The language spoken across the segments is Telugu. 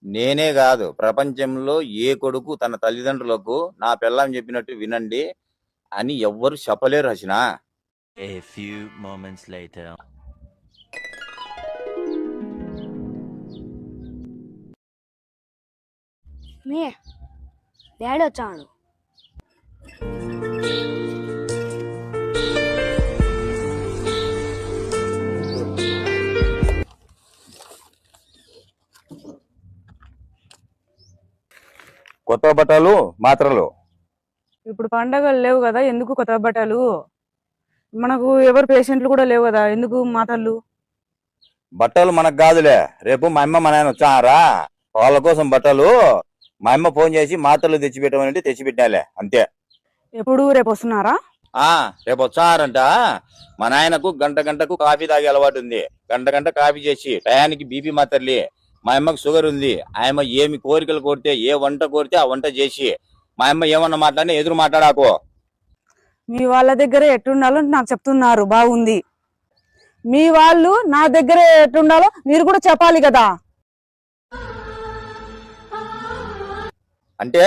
నేనే కాదు, ప్రపంచంలో ఏ కొడుకు తన తల్లిదండ్రులకు నా పెళ్ళాం చెప్పినట్టు వినండి అని ఎవ్వరు చెప్పలేరు హసీన. A few moments later. Me daddy వచ్చాడు. కొత్త బట్టలు మాత్రలు. ఇప్పుడు పండగలు లేవు కదా, ఎందుకు కొత్త బట్టలు? మనకు ఎవరు పేషెంట్లు కూడా లేవు కదా, ఎందుకు మాటలు? బట్టలు మనకు కాదులే, రేపు మా అమ్మ మా నాయన వచ్చారా, వాళ్ళ కోసం బట్టలు మా అమ్మ ఫోన్ చేసి మాత్రలు తెచ్చిపెట్టమని తెచ్చిపెట్టాలే అంతే. ఎప్పుడు రేపు వస్తున్నారా? రేపు వచ్చారంట. మా నాయనకు గంట గంటకు కాఫీ తాగే అలవాటు ఉంది. గంట గంట కాఫీ చేసి టయానికి బీపీ మాత్రలే. మా అమ్మకు షుగర్ ఉంది. ఆయమ్మ ఏమి కోరికలు కోరితే, ఏ వంట కోరితే ఆ వంట చేసి, మా అమ్మ ఏమన్నా మాట్లాడినా ఎదురు మాట్లాడాకో. మీ వాళ్ళ దగ్గర ఎట్టుండాలో నాకు చెప్తున్నారు, బాగుంది. మీ వాళ్ళు నా దగ్గర ఎట్టుండాలో మీరు కూడా చెప్పాలి కదా. అంటే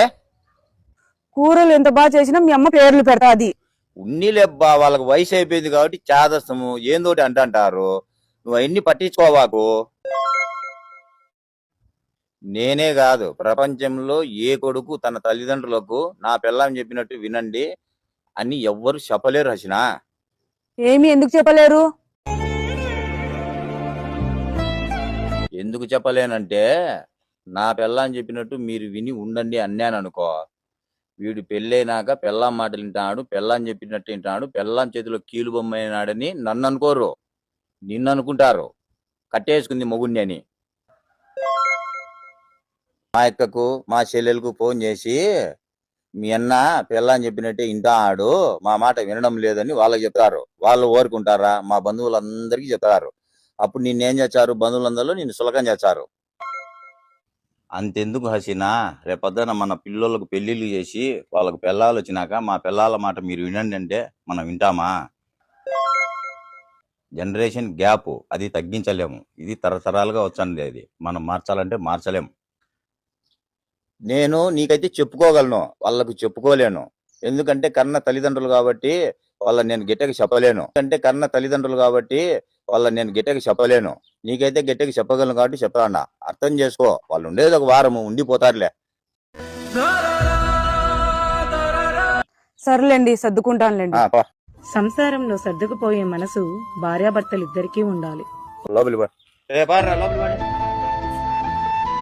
కూరలు ఎంత బాగా చేసినా మీ అమ్మ పేర్లు పెడతాది. ఉన్నీలేబ్బా, వాళ్ళకి వయసు అయిపోయింది కాబట్టి చాదస్తము ఏందోటి అంటారు. నువ్వు అవన్నీ పట్టించుకోవాకు. నేనే కాదు, ప్రపంచంలో ఏ కొడుకు తన తల్లిదండ్రులకు నా పెళ్ళాం చెప్పినట్టు వినండి అని ఎవ్వరు చెప్పలేరు హసీన. ఏమి ఎందుకు చెప్పలేరు? ఎందుకు చెప్పలేనంటే, నా పెళ్ళాం చెప్పినట్టు మీరు విని ఉండండి అన్నాననుకో, వీడు పెళ్ళైనాక పెళ్ళాం మాటలు వింటాడు, పెళ్ళాం చెప్పినట్టు వింటాడు, పెళ్ళాం చేతిలో కీలు బొమ్మ అయినాడని నన్ను అనుకోరు, నిన్ను అనుకుంటారు కట్టేసుకుంది మొగుణ్ణి అని. మా అక్కకు మా చెల్లెలకు ఫోన్ చేసి, మీ అన్న పెళ్ళాం చెప్పినట్టే వింటాడు, మా మాట వినడం లేదని వాళ్ళకి చెప్తారు. వాళ్ళు ఓరుకుంటారా? మా బంధువులందరికీ చెప్తారు. అప్పుడు నిన్నేం చేస్తారు, బంధువులందరూ నిన్ను సులకం చేస్తారు. అంతెందుకు హసీనా, రేపొద్దున మన పిల్లలకు పెళ్లిళ్ళు చేసి వాళ్ళకు పెళ్ళాలు వచ్చినాక మా పిల్లల మాట మీరు వినండి అంటే మనం వింటామా? జనరేషన్ గ్యాప్ అది తగ్గించలేము. ఇది తరతరాలుగా వచ్చండి, అది మనం మార్చాలంటే మార్చలేము. నేను నీకైతే చెప్పుకోగలను, వాళ్ళకు చెప్పుకోలేను. ఎందుకంటే కన్న తల్లిదండ్రులు కాబట్టి వాళ్ళని నేను గిట్టకి చెప్పలేను. నీకైతే గిట్టకి చెప్పగలను కాబట్టి చెప్పాలన్నా అర్థం చేసుకో. వాళ్ళు ఉండేది ఒక వారము, ఉండిపోతారులే. సర్లేండి, సర్దుకుంటానులేండి. సంసారంలో సర్దుకుపోయే మనసు భార్యాభర్తలిద్దరికీ ఉండాలి. లోపలి పో.